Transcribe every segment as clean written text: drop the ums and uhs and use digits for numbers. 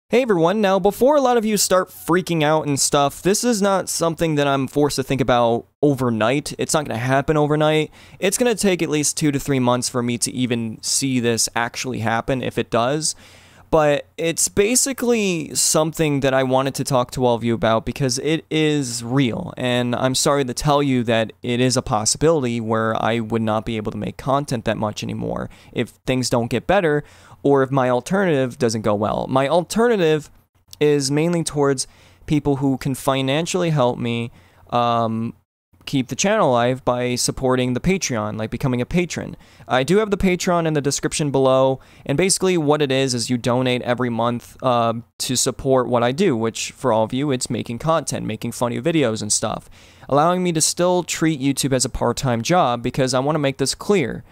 Hey everyone, now before a lot of you start freaking out and stuff, this is not something that I'm forced to think about overnight. It's not going to happen overnight. It's going to take at least 2 to 3 months for me to even see this actually happen, if it does. But it's basically something that I wanted to talk to all of you about because it is real. And I'm sorry to tell you that it is a possibility where I would not be able to make content that much anymore if things don't get better, or if my alternative doesn't go well. My alternative is mainly towards people who can financially help me keep the channel alive by supporting the Patreon, like becoming a patron. I do have the Patreon in the description below, and basically what it is you donate every month to support what I do, which for all of you, it's making content, making funny videos and stuff, allowing me to still treat YouTube as a part-time job, because I want to make this clear.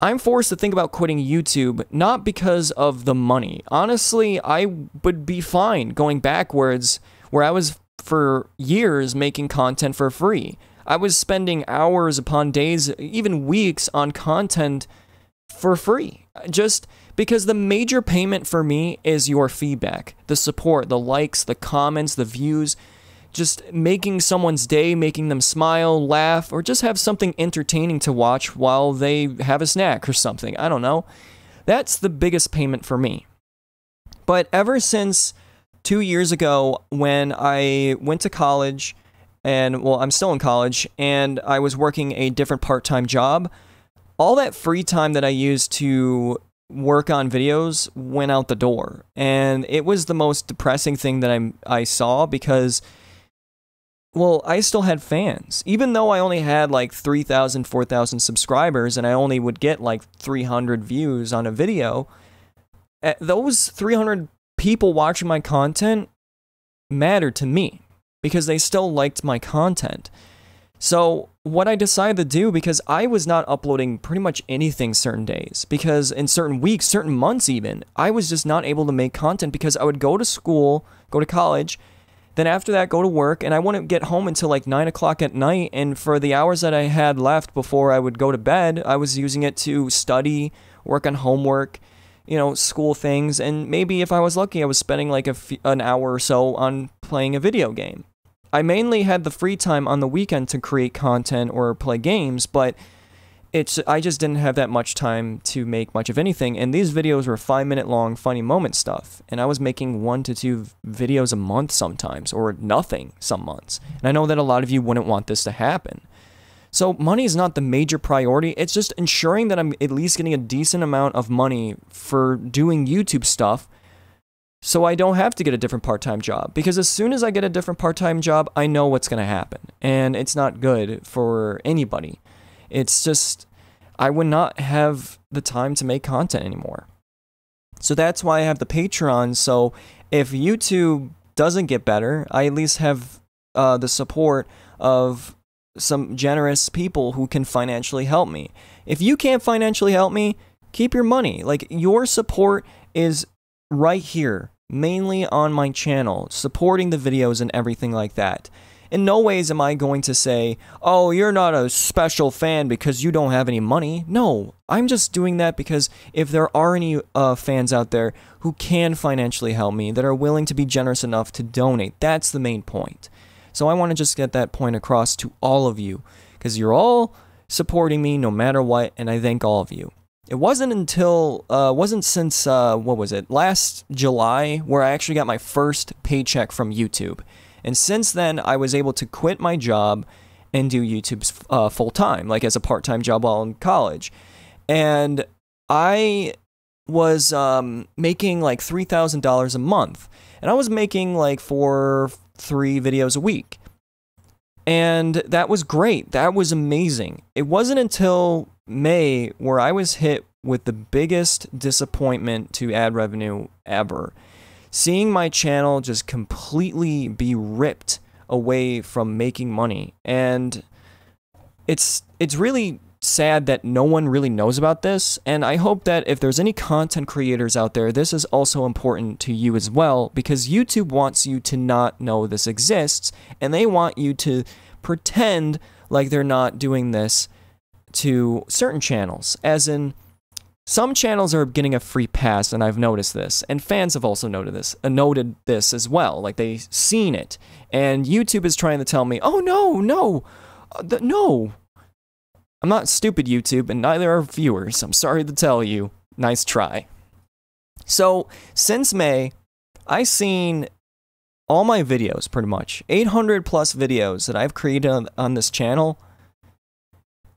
I'm forced to think about quitting YouTube, not because of the money. Honestly, I would be fine going backwards where I was for years making content for free. I was spending hours upon days, even weeks on content for free. Just because the major payment for me is your feedback, the support, the likes, the comments, the views, just making someone's day, making them smile, laugh, or just have something entertaining to watch while they have a snack or something. I don't know. That's the biggest payment for me. But ever since 2 years ago, when I went to college, and well, I'm still in college, and I was working a different part-time job, all that free time that I used to work on videos went out the door. And it was the most depressing thing that I saw, because well, I still had fans. Even though I only had like 3,000, 4,000 subscribers and I only would get like 300 views on a video, those 300 people watching my content mattered to me because they still liked my content. So what I decided to do, because I was not uploading pretty much anything certain days, because in certain weeks, certain months even, I was just not able to make content because I would go to school, go to college, then after that, go to work, and I wouldn't get home until like 9 o'clock at night, and for the hours that I had left before I would go to bed, I was using it to study, work on homework, you know, school things, and maybe if I was lucky, I was spending like an hour or so on playing a video game. I mainly had the free time on the weekend to create content or play games, but I just didn't have that much time to make much of anything, and these videos were 5-minute long funny moment stuff, and I was making 1 to 2 videos a month sometimes, or nothing some months, and I know that a lot of you wouldn't want this to happen. So money is not the major priority, it's just ensuring that I'm at least getting a decent amount of money for doing YouTube stuff, so I don't have to get a different part-time job, because as soon as I get a different part-time job, I know what's going to happen, and it's not good for anybody. It's just, I would not have the time to make content anymore. So that's why I have the Patreon, so if YouTube doesn't get better, I at least have the support of some generous people who can financially help me. If you can't financially help me, keep your money. Like, your support is right here, mainly on my channel, supporting the videos and everything like that. In no ways am I going to say, oh, you're not a special fan because you don't have any money. No, I'm just doing that because if there are any fans out there who can financially help me, that are willing to be generous enough to donate, that's the main point. So I want to just get that point across to all of you, because you're all supporting me no matter what, and I thank all of you. It wasn't since, what was it, last July, where I actually got my first paycheck from YouTube. And since then, I was able to quit my job and do YouTube's full-time, like as a part-time job while in college. And I was making like $3,000 a month. And I was making like 3 videos a week. And that was great. That was amazing. It wasn't until May where I was hit with the biggest disappointment to ad revenue ever. Seeing my channel just completely be ripped away from making money. And it's really sad that no one really knows about this, and I hope that if there's any content creators out there, this is also important to you as well, because YouTube wants you to not know this exists, and they want you to pretend like they're not doing this to certain channels, as in some channels are getting a free pass, and I've noticed this, and fans have also noted this as well. Like, they've seen it, and YouTube is trying to tell me, oh no, no, no. I'm not stupid, YouTube, and neither are viewers. I'm sorry to tell you. Nice try. So, since May, I've seen all my videos, pretty much, 800 plus videos that I've created on this channel,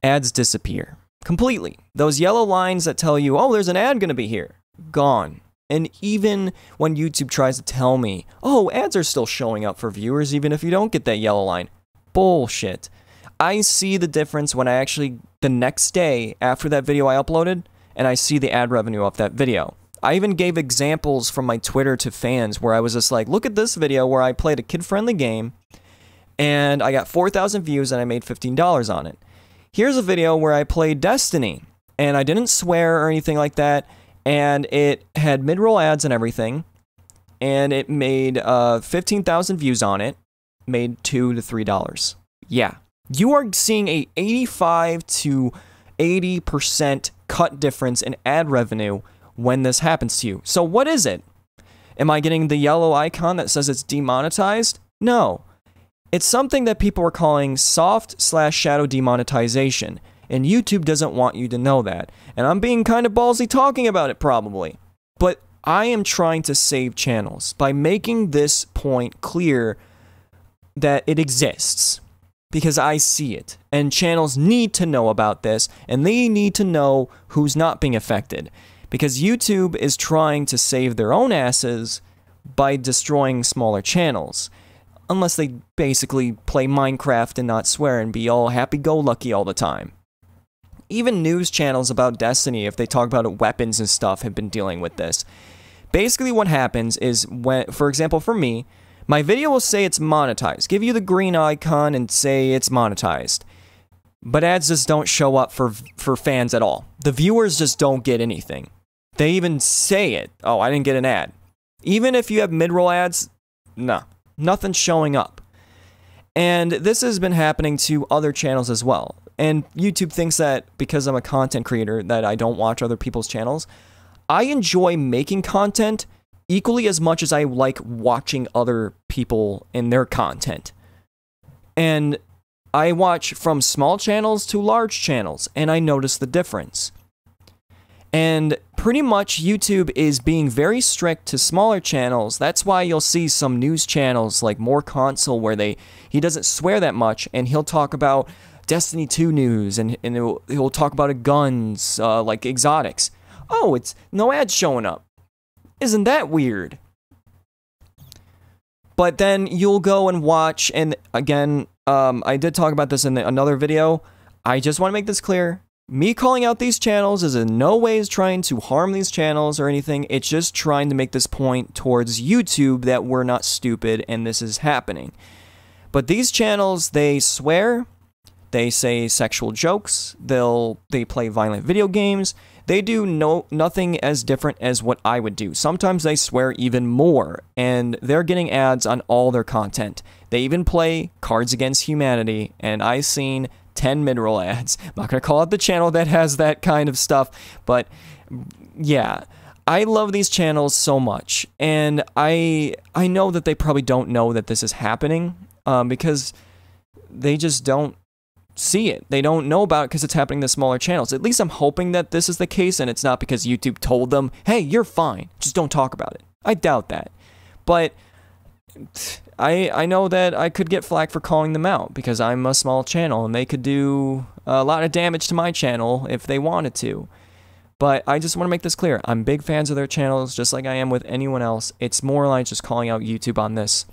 ads disappear. Completely. Those yellow lines that tell you, oh, there's an ad going to be here, gone. And even when YouTube tries to tell me, oh, ads are still showing up for viewers even if you don't get that yellow line. Bullshit. I see the difference when I actually, the next day after that video I uploaded, and I see the ad revenue off that video. I even gave examples from my Twitter to fans where I was just like, look at this video where I played a kid-friendly game, and I got 4,000 views and I made $15 on it. Here's a video where I played Destiny, and I didn't swear or anything like that, and it had mid-roll ads and everything, and it made 15,000 views on it, made $2 to $3. Yeah, you are seeing a 85 to 80% cut difference in ad revenue when this happens to you. So what is it? Am I getting the yellow icon that says it's demonetized? No. It's something that people are calling soft/shadow demonetization, and YouTube doesn't want you to know that. And I'm being kind of ballsy talking about it probably, but I am trying to save channels by making this point clear that it exists, because I see it, and channels need to know about this, and they need to know who's not being affected, because YouTube is trying to save their own asses by destroying smaller channels. Unless they basically play Minecraft and not swear and be all happy-go-lucky all the time. Even news channels about Destiny, if they talk about weapons and stuff, have been dealing with this. Basically what happens is, when, for example for me, my video will say it's monetized, give you the green icon and say it's monetized. But ads just don't show up for fans at all. The viewers just don't get anything. They even say it, oh, I didn't get an ad. Even if you have mid-roll ads, no. Nothing's showing up. And this has been happening to other channels as well. And YouTube thinks that because I'm a content creator that I don't watch other people's channels. I enjoy making content equally as much as I like watching other people and their content. And I watch from small channels to large channels, and I notice the difference. And pretty much YouTube is being very strict to smaller channels. That's why you'll see some news channels like More Console where he doesn't swear that much, and he'll talk about Destiny 2 news, and he'll talk about guns, like exotics. Oh, it's no ads showing up. Isn't that weird? But then you'll go and watch, and again, I did talk about this in another video. I just want to make this clear. Me calling out these channels is in no ways trying to harm these channels or anything. It's just trying to make this point towards YouTube that we're not stupid and this is happening. But these channels, they swear, they say sexual jokes, they play violent video games. They do nothing as different as what I would do. Sometimes they swear even more, and they're getting ads on all their content. They even play Cards Against Humanity, and I've seen 10 mid-roll ads. I'm not going to call out the channel that has that kind of stuff, but yeah, I love these channels so much, and I know that they probably don't know that this is happening because they just don't see it. They don't know about it because it's happening to smaller channels. At least I'm hoping that this is the case, and it's not because YouTube told them, hey, you're fine, just don't talk about it. I doubt that, but I know that I could get flack for calling them out because I'm a small channel and they could do a lot of damage to my channel if they wanted to. But I just want to make this clear. I'm big fans of their channels just like I am with anyone else. It's more like just calling out YouTube on this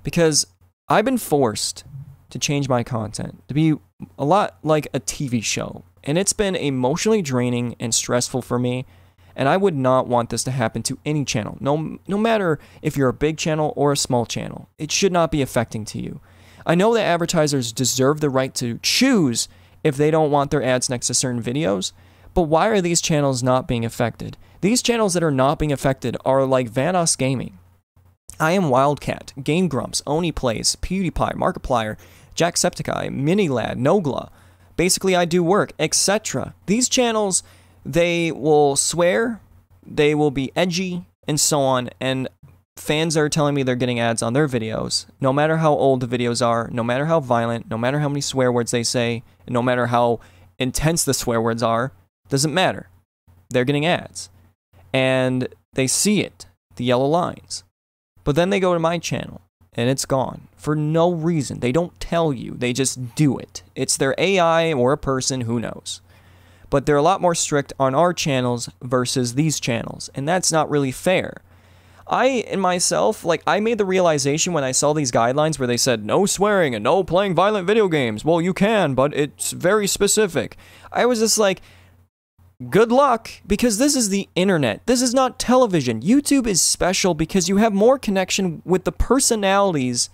because I've been forced to change my content to be a lot like a TV show, and it's been emotionally draining and stressful for me. And I would not want this to happen to any channel, no matter if you're a big channel or a small channel. It should not be affecting to you. I know that advertisers deserve the right to choose if they don't want their ads next to certain videos, but why are these channels not being affected? These channels that are not being affected are like Vanoss Gaming, I Am Wildcat, Game Grumps, Oni Plays, PewDiePie, Markiplier, Jacksepticeye, Minilad, Nogla, Basically I Do Work, etc. These channels they will swear, they will be edgy, and so on, and fans are telling me they're getting ads on their videos, no matter how old the videos are, no matter how violent, no matter how many swear words they say, and no matter how intense the swear words are, doesn't matter. They're getting ads. And they see it, the yellow lines. But then they go to my channel, and it's gone. For no reason. They don't tell you. They just do it. It's their AI or a person, who knows. But they're a lot more strict on our channels versus these channels, and that's not really fair. I made the realization when I saw these guidelines where they said no swearing and no playing violent video games. Well, you can, but it's very specific. I was just like, good luck, because this is the internet. This is not television. YouTube is special because you have more connection with the personalities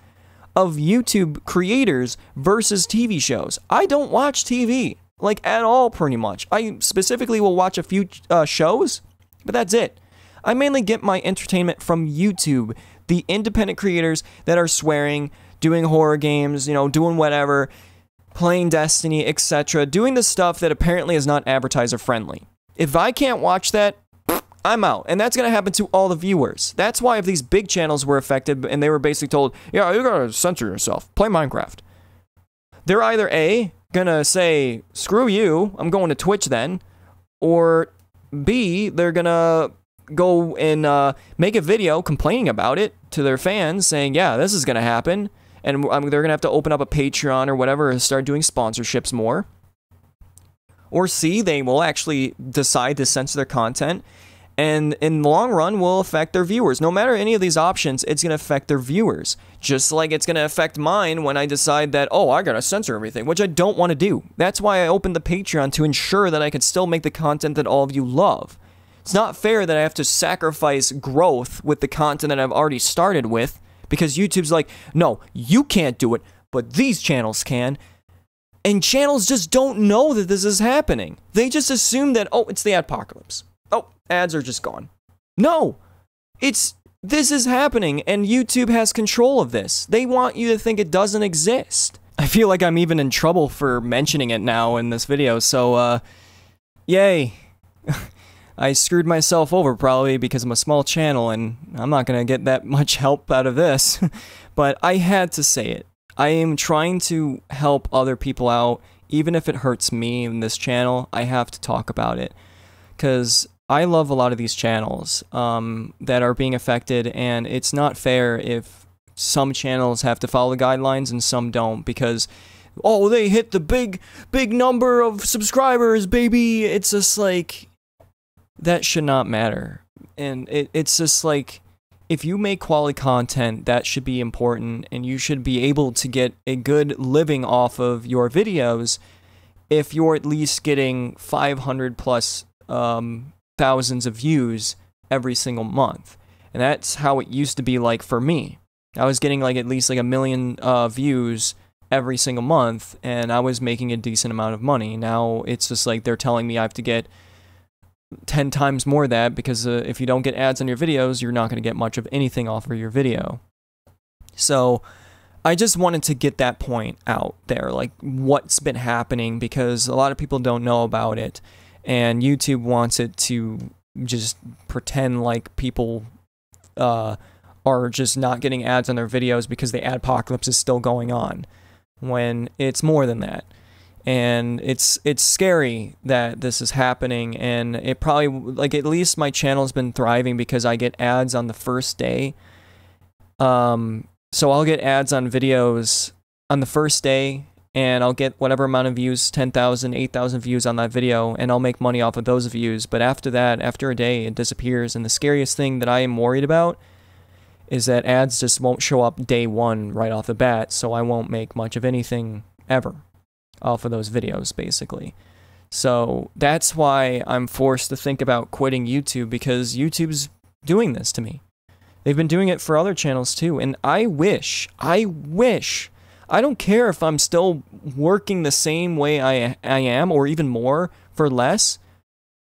of YouTube creators versus TV shows. I don't watch TV, like, at all, pretty much. I specifically will watch a few shows, but that's it. I mainly get my entertainment from YouTube, the independent creators that are swearing, doing horror games, you know, doing whatever, playing Destiny, etc., doing the stuff that apparently is not advertiser friendly. If I can't watch that, I'm out, and that's going to happen to all the viewers. That's why if these big channels were affected and they were basically told, yeah, you gotta censor yourself, play Minecraft, they're either A, gonna say, screw you, I'm going to Twitch then, or B, they're gonna go and make a video complaining about it to their fans, saying, yeah, this is going to happen, and they're going to have to open up a Patreon or whatever and start doing sponsorships more. Or C, they will actually decide to censor their content, and in the long run will affect their viewers. No matter any of these options, it's going to affect their viewers. Just like it's going to affect mine when I decide that, oh, I got to censor everything, which I don't want to do. That's why I opened the Patreon, to ensure that I can still make the content that all of you love. It's not fair that I have to sacrifice growth with the content that I've already started with, because YouTube's like, no, you can't do it, but these channels can. And channels just don't know that this is happening. They just assume that, oh, it's the adpocalypse. Oh, ads are just gone. No, this is happening, and YouTube has control of this. They want you to think it doesn't exist. I feel like I'm even in trouble for mentioning it now in this video, so, yay. I screwed myself over probably because I'm a small channel and I'm not going to get that much help out of this, but I had to say it. I am trying to help other people out, even if it hurts me in this channel. I have to talk about it because I love a lot of these channels that are being affected, and it's not fair if some channels have to follow the guidelines and some don't, because, oh, they hit the big number of subscribers, baby. It's just like, that should not matter. And it's just like, if you make quality content, that should be important, and you should be able to get a good living off of your videos if you're at least getting 500 plus thousands of views every single month. And that's how it used to be like for me. I was getting like at least like 1 million views every single month, and I was making a decent amount of money. Now it's just like they're telling me I have to get 10 times more of that, because if you don't get ads on your videos, you're not going to get much of anything off of your video. So I just wanted to get that point out there, like what's been happening, because a lot of people don't know about it, and YouTube wants it to just pretend like people are just not getting ads on their videos because the adpocalypse is still going on, when it's more than that. And it's scary that this is happening, and it probably, like, at least my channel's been thriving because I get ads on the first day. So I'll get ads on videos on the first day, and I'll get whatever amount of views, 10,000, 8,000 views on that video, and I'll make money off of those views. But after that, after a day, it disappears. And the scariest thing that I am worried about is that ads just won't show up day one right off the bat, so I won't make much of anything ever off of those videos, basically. So that's why I'm forced to think about quitting YouTube, because YouTube's doing this to me. They've been doing it for other channels too, and I wish, I don't care if I'm still working the same way I am, or even more, for less,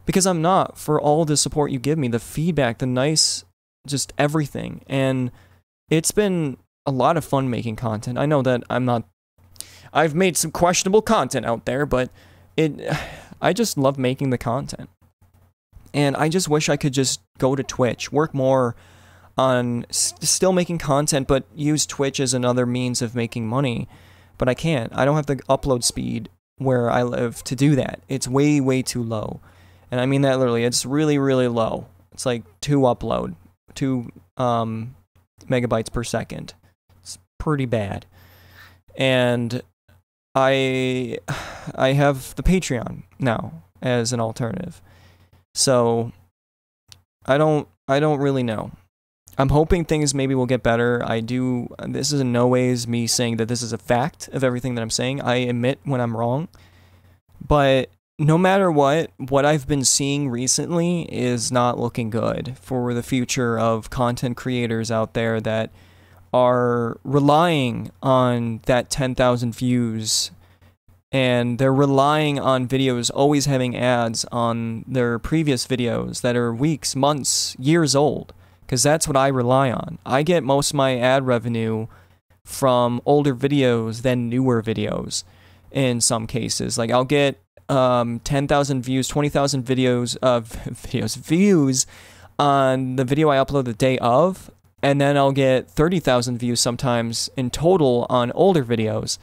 because I'm not, for all the support you give me, the feedback, the nice, just everything. And it's been a lot of fun making content. I know that I've made some questionable content out there, but I just love making the content. And I just wish I could just go to Twitch, work more on still making content, but use Twitch as another means of making money. But I can't. I don't have the upload speed where I live to do that. It's way, way too low. And I mean that literally. It's really, really low. It's like 2 megabytes per second. It's pretty bad. And I have the Patreon now as an alternative. So I don't really know. I'm hoping things maybe will get better. This is in no ways me saying that this is a fact of everything that I'm saying. I admit when I'm wrong. But no matter what I've been seeing recently is not looking good for the future of content creators out there that are relying on that 10,000 views, and they're relying on videos always having ads on their previous videos that are weeks, months, years old, because that's what I rely on. I get most of my ad revenue from older videos than newer videos in some cases. Like I'll get 10,000 views, 20,000 views on the video I upload the day of, and then I'll get 30,000 views sometimes in total on older videos,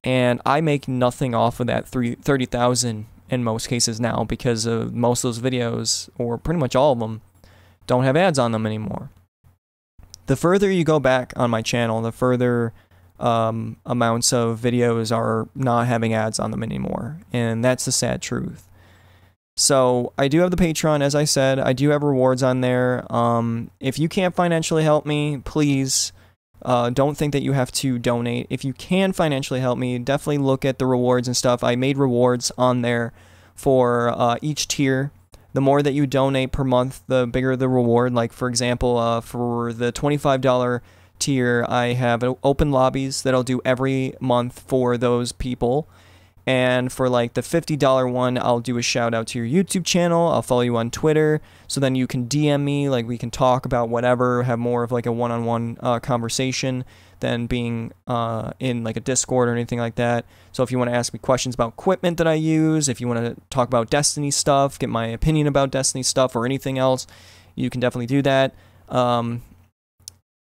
and I make nothing off of that 30,000 in most cases now, because of most of those videos, or pretty much all of them, don't have ads on them anymore. The further you go back on my channel, the further amounts of videos are not having ads on them anymore, and that's the sad truth. So I do have the Patreon, as I said. I do have rewards on there. If you can't financially help me, please don't think that you have to donate. If you can financially help me, definitely look at the rewards and stuff. I made rewards on there for each tier. The more that you donate per month, the bigger the reward. Like, for example, for the $25 tier, I have open lobbies that I'll do every month for those people. And for like the $50 one, I'll do a shout out to your YouTube channel. I'll follow you on Twitter, so then you can DM me, like we can talk about whatever, have more of like a one-on-one conversation than being in like a Discord or anything like that. So if you want to ask me questions about equipment that I use, if you want to talk about Destiny stuff, get my opinion about Destiny stuff or anything else, you can definitely do that.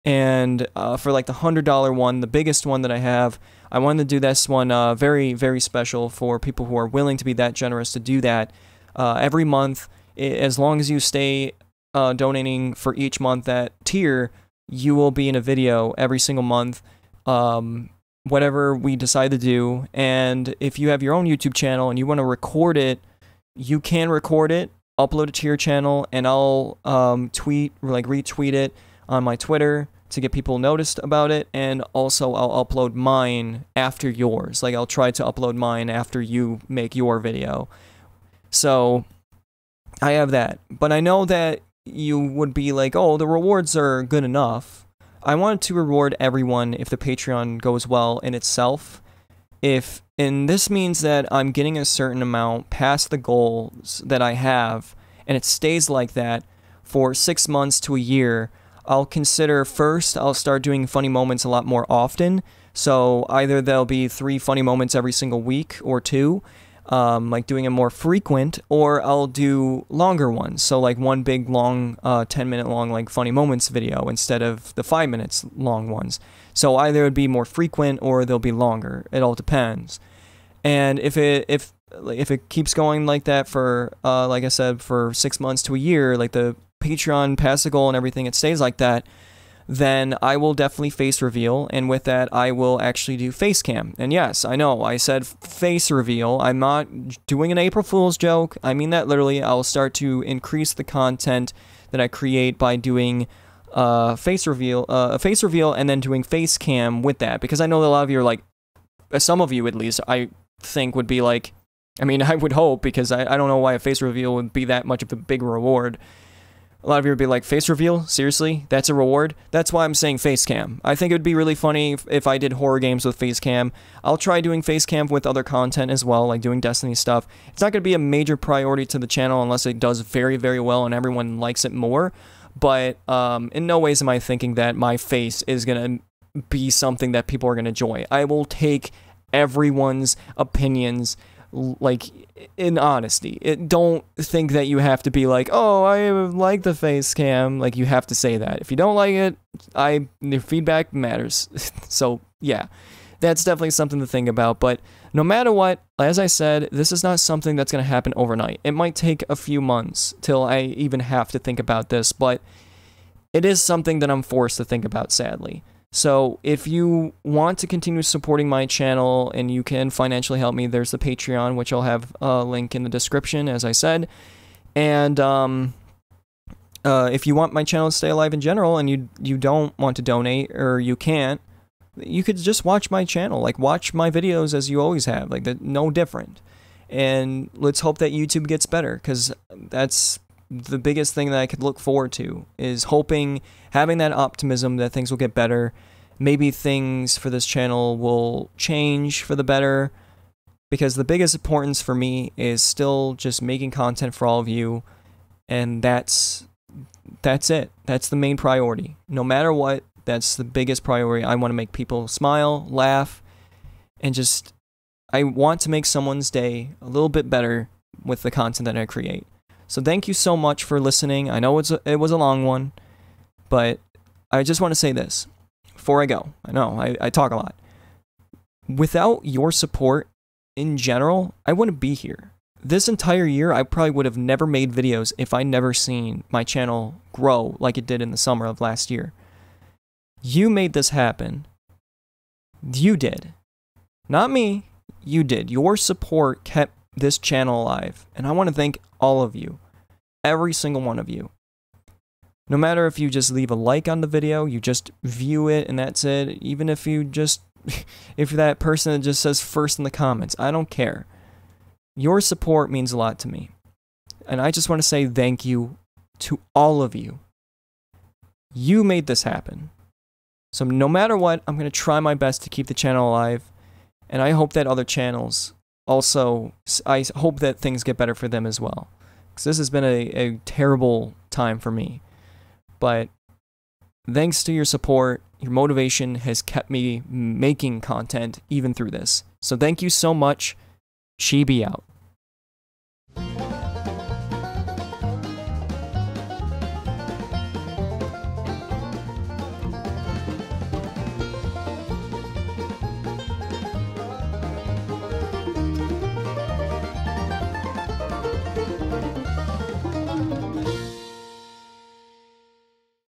And for like the $100 one, the biggest one that I have, I wanted to do this one very, very special for people who are willing to be that generous to do that. Every month, as long as you stay donating for each month that tier, you will be in a video every single month, whatever we decide to do. And if you have your own YouTube channel and you want to record it, you can record it, upload it to your channel, and I'll retweet it on my Twitter to get people noticed about it, and also I'll upload mine after yours. Like, I'll try to upload mine after you make your video. So I have that. But I know that you would be like, oh, the rewards are good enough. I wanted to reward everyone if the Patreon goes well in itself. And this means that I'm getting a certain amount past the goals that I have, and it stays like that for 6 months to a year. I'll consider first, I'll start doing funny moments a lot more often. So either there'll be 3 funny moments every single week or 2, like doing it more frequent, or I'll do longer ones. So like one big long 10-minute long like funny moments video instead of the 5 minutes long ones. So either it'd be more frequent or they'll be longer. It all depends. And if it keeps going like that for like I said, for 6 months to a year, like the Patreon past the goal and everything, it stays like that, then I will definitely face reveal, and with that I will actually do face cam. And yes, I know I said face reveal. I'm not doing an April Fool's joke. I mean that literally. I'll start to increase the content that I create by doing a face reveal, and then doing face cam with that, because I know that a lot of you are like, some of you at least, I think would be like, I mean, I would hope, because I don't know why a face reveal would be that much of a big reward. A lot of you would be like, face reveal? Seriously? That's a reward? That's why I'm saying face cam. I think it would be really funny if I did horror games with face cam. I'll try doing face cam with other content as well, like doing Destiny stuff. It's not going to be a major priority to the channel unless it does very, very well and everyone likes it more. But in no ways am I thinking that my face is going to be something that people are going to enjoy. I will take everyone's opinions like, in honesty. Don't think that you have to be like, oh, I like the face cam. Like, you have to say that. If you don't like it, your feedback matters. So, yeah, that's definitely something to think about. But no matter what, as I said, this is not something that's going to happen overnight. It might take a few months till I even have to think about this, but it is something that I'm forced to think about, sadly. So if you want to continue supporting my channel and you can financially help me, there's the Patreon, which I'll have a link in the description, as I said. And if you want my channel to stay alive in general and you don't want to donate, or you can't, you could just watch my channel. Like, watch my videos as you always have. Like, no different. And let's hope that YouTube gets better, because that's the biggest thing that I could look forward to, is having that optimism that things will get better. Maybe things for this channel will change for the better, because the biggest importance for me is still just making content for all of you, and that's it. That's the main priority. No matter what, that's the biggest priority. I want to make people smile, laugh, and I want to make someone's day a little bit better with the content that I create. So thank you so much for listening. I know it was a long one, but I just want to say this before I go. I know I talk a lot. Without your support in general, I wouldn't be here. This entire year, I probably would have never made videos if I never seen my channel grow like it did in the summer of last year. You made this happen. You did. Not me. You did. Your support kept this channel alive. And I want to thank all of you. Every single one of you. No matter if you just leave a like on the video, you just view it and that's it. Even if you just, if you're that person that just says first in the comments, I don't care. Your support means a lot to me. And I just want to say thank you to all of you. You made this happen. So no matter what, I'm going to try my best to keep the channel alive. And I hope that other channels also, I hope that things get better for them as well. Because this has been a terrible time for me. But thanks to your support, your motivation has kept me making content even through this. So thank you so much. Chibi out.